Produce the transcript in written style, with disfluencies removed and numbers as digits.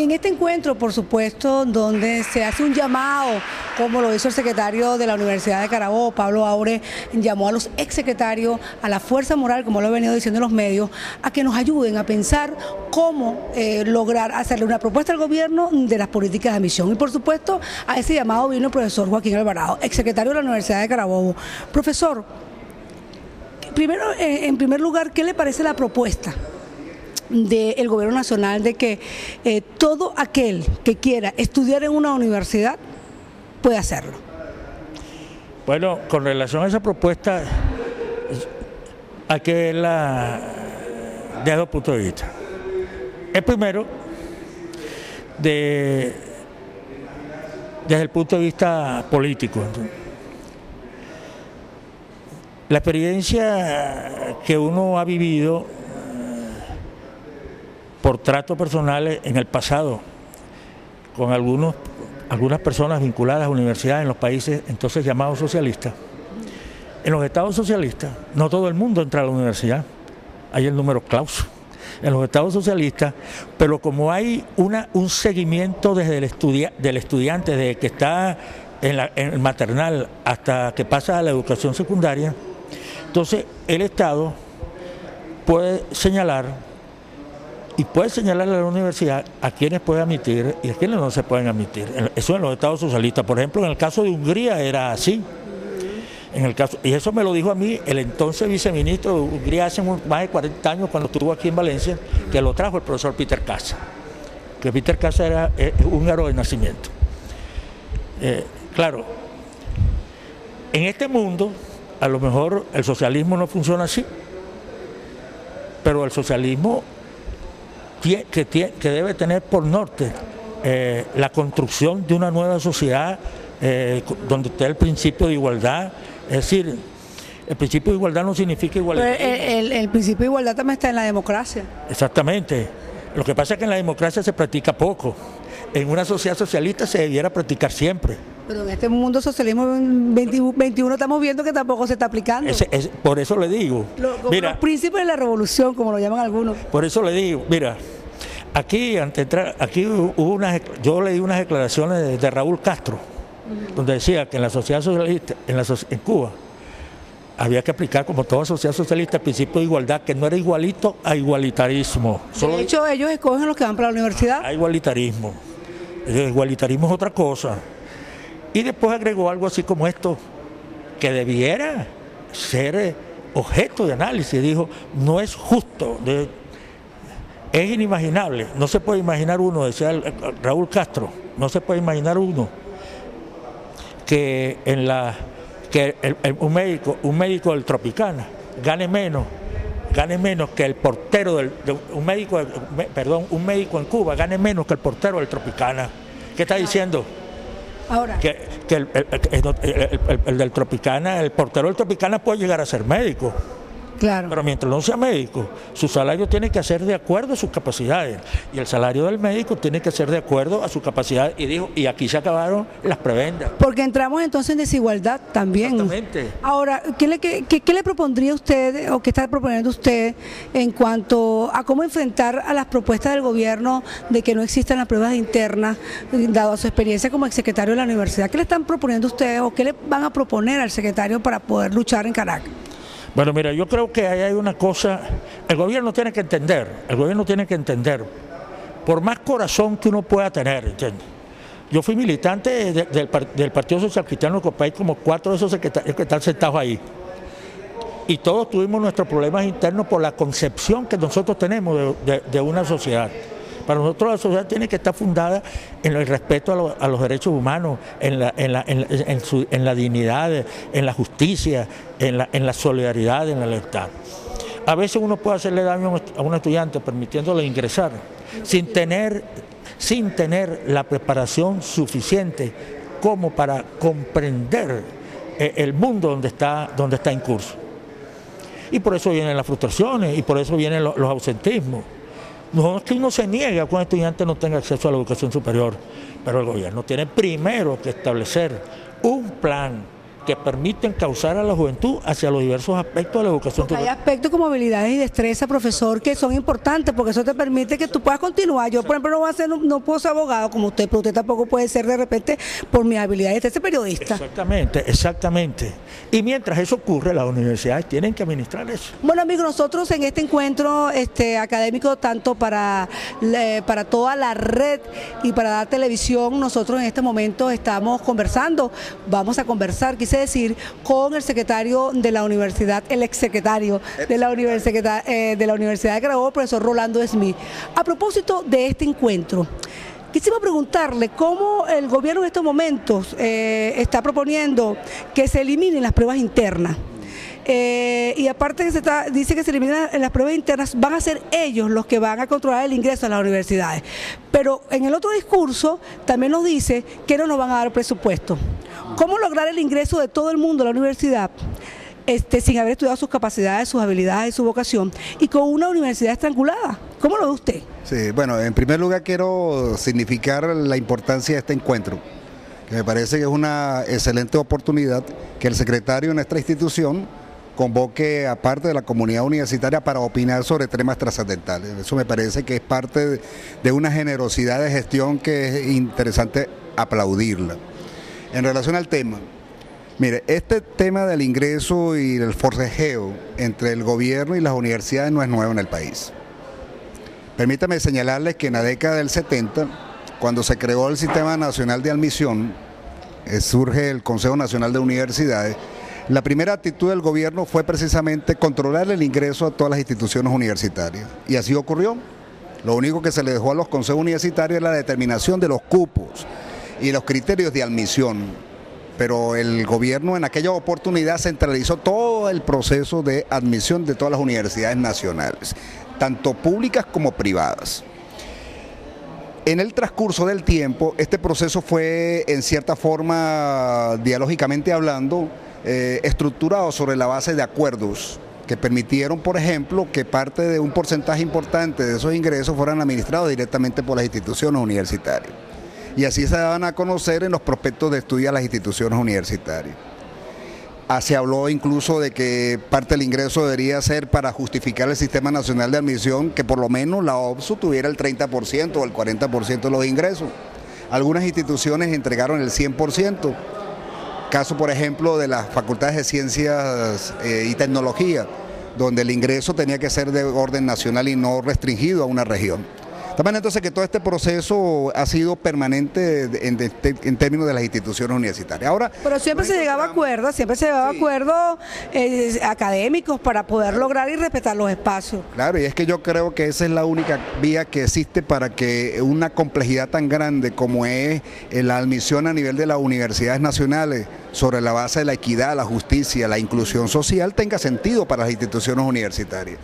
Y en este encuentro, por supuesto, donde se hace un llamado, como lo hizo el secretario de la Universidad de Carabobo, Pablo Aure, llamó a los exsecretarios, a la fuerza moral, como lo he venido diciendo en los medios, a que nos ayuden a pensar cómo lograr hacerle una propuesta al gobierno de las políticas de admisión. Y por supuesto, a ese llamado vino el profesor Joaquín Alvarado, exsecretario de la Universidad de Carabobo. Profesor, primero, en primer lugar, ¿qué le parece la propuesta del gobierno nacional de que todo aquel que quiera estudiar en una universidad puede hacerlo? Bueno, con relación a esa propuesta hay que verla de dos puntos de vista. El primero, desde el punto de vista político. La experiencia que uno ha vivido por tratos personales en el pasado con algunas personas vinculadas a universidades en los países entonces llamados socialistas. En los estados socialistas no todo el mundo entra a la universidad, hay el número clauso. En los estados socialistas, pero como hay un seguimiento desde del estudiante, desde que está en el maternal hasta que pasa a la educación secundaria, entonces el Estado puede señalar a la universidad a quienes puede admitir y a quienes no se pueden admitir. Eso en los estados socialistas. Por ejemplo, en el caso de Hungría era así. Y eso me lo dijo a mí el entonces viceministro de Hungría hace más de 40 años cuando estuvo aquí en Valencia, que lo trajo el profesor Peter Kasa, que Peter Kasa era húngaro de nacimiento. Claro, en este mundo a lo mejor el socialismo no funciona así, pero el socialismo que debe tener por norte la construcción de una nueva sociedad donde esté el principio de igualdad. Es decir, el principio de igualdad no significa igualdad. El principio de igualdad también está en la democracia. Exactamente. Lo que pasa es que en la democracia se practica poco. En una sociedad socialista se debiera practicar siempre. Pero en este mundo socialismo 21 estamos viendo que tampoco se está aplicando. Por eso le digo. Los príncipes de la revolución, como lo llaman algunos. Por eso le digo, mira, aquí yo leí unas declaraciones de Raúl Castro, donde decía que en la sociedad socialista, en Cuba, había que aplicar, como toda sociedad socialista, el principio de igualdad, que no era igualito a igualitarismo. De hecho, ellos escogen los que van para la universidad. A igualitarismo. El igualitarismo es otra cosa. Y después agregó algo así como esto, que debiera ser objeto de análisis. Dijo, no es justo, es inimaginable. No se puede imaginar uno, decía Raúl Castro, no se puede imaginar uno que un médico del Tropicana gane menos que el portero un médico en Cuba gane menos que el portero del Tropicana. ¿Qué está diciendo? Ahora. Que el del Tropicana, el portero del Tropicana puede llegar a ser médico. Claro. Pero mientras no sea médico, su salario tiene que ser de acuerdo a sus capacidades. Y el salario del médico tiene que ser de acuerdo a su capacidad. Y aquí se acabaron las prebendas. Porque entramos entonces en desigualdad también. Exactamente. Ahora, ¿qué le propondría usted o qué está proponiendo usted en cuanto a cómo enfrentar a las propuestas del gobierno de que no existan las pruebas internas, dado su experiencia como exsecretario de la universidad? ¿Qué le están proponiendo ustedes o qué le van a proponer al secretario para poder luchar en Caracas? Bueno, mira, yo creo que ahí hay una cosa, el gobierno tiene que entender, por más corazón que uno pueda tener, ¿entiendes? Yo fui militante del Partido Social Cristiano de Copay, como 4 de esos secretarios que están sentados ahí. Y todos tuvimos nuestros problemas internos por la concepción que nosotros tenemos de una sociedad. Para nosotros la sociedad tiene que estar fundada en el respeto a los derechos humanos, en la dignidad, en la justicia, en la solidaridad, en la lealtad. A veces uno puede hacerle daño a un estudiante permitiéndole ingresar sin tener la preparación suficiente como para comprender el mundo donde está en curso. Y por eso vienen las frustraciones y por eso vienen los ausentismos. No es que uno se niegue a que un estudiante no tenga acceso a la educación superior, pero el gobierno tiene primero que establecer un plan que permiten causar a la juventud hacia los diversos aspectos de la educación. Hay aspectos como habilidades y destreza, profesor, que son importantes porque eso te permite que tú puedas continuar. Yo, por ejemplo, no puedo ser abogado como usted, pero usted tampoco puede ser de repente por mi habilidad de ser periodista. Exactamente, exactamente. Y mientras eso ocurre, las universidades tienen que administrar eso. Bueno, amigos, nosotros en este encuentro académico, tanto para toda la red y para la televisión, nosotros en este momento estamos conversando, vamos a conversar, quise decir, con el secretario de la universidad, el exsecretario de la Universidad de Carabobo, el profesor Rolando Smith. A propósito de este encuentro, quisiera preguntarle cómo el gobierno en estos momentos está proponiendo que se eliminen las pruebas internas. Y aparte dice que se eliminan las pruebas internas, van a ser ellos los que van a controlar el ingreso a las universidades. Pero en el otro discurso también nos dice que no nos van a dar presupuesto. ¿Cómo lograr el ingreso de todo el mundo a la universidad sin haber estudiado sus capacidades, sus habilidades y su vocación, y con una universidad estrangulada? ¿Cómo lo ve usted? Sí, bueno, en primer lugar quiero significar la importancia de este encuentro, que me parece que es una excelente oportunidad que el secretario de nuestra institución convoque a parte de la comunidad universitaria para opinar sobre temas trascendentales. Eso me parece que es parte de una generosidad de gestión que es interesante aplaudirla. En relación al tema, mire, este tema del ingreso y del forcejeo entre el gobierno y las universidades no es nuevo en el país. Permítame señalarles que en la década del 70, cuando se creó el Sistema Nacional de Admisión, surge el Consejo Nacional de Universidades, la primera actitud del gobierno fue precisamente controlar el ingreso a todas las instituciones universitarias. Y así ocurrió. Lo único que se le dejó a los consejos universitarios es la determinación de los cupos y los criterios de admisión, pero el gobierno en aquella oportunidad centralizó todo el proceso de admisión de todas las universidades nacionales, tanto públicas como privadas. En el transcurso del tiempo, este proceso fue en cierta forma, dialógicamente hablando, estructurado sobre la base de acuerdos que permitieron, por ejemplo, que parte de un porcentaje importante de esos ingresos fueran administrados directamente por las instituciones universitarias. Y así se daban a conocer en los prospectos de estudio a las instituciones universitarias. Se habló incluso de que parte del ingreso debería ser para justificar el Sistema Nacional de Admisión, que por lo menos la OPSU tuviera el 30% o el 40% de los ingresos. Algunas instituciones entregaron el 100%. Caso, por ejemplo, de las facultades de Ciencias y Tecnología, donde el ingreso tenía que ser de orden nacional y no restringido a una región. También entonces que todo este proceso ha sido permanente en términos de las instituciones universitarias. Ahora, pero siempre se llegaba a acuerdos, académicos para poder lograr y respetar los espacios. Claro, y es que yo creo que esa es la única vía que existe para que una complejidad tan grande como es la admisión a nivel de las universidades nacionales sobre la base de la equidad, la justicia, la inclusión social tenga sentido para las instituciones universitarias.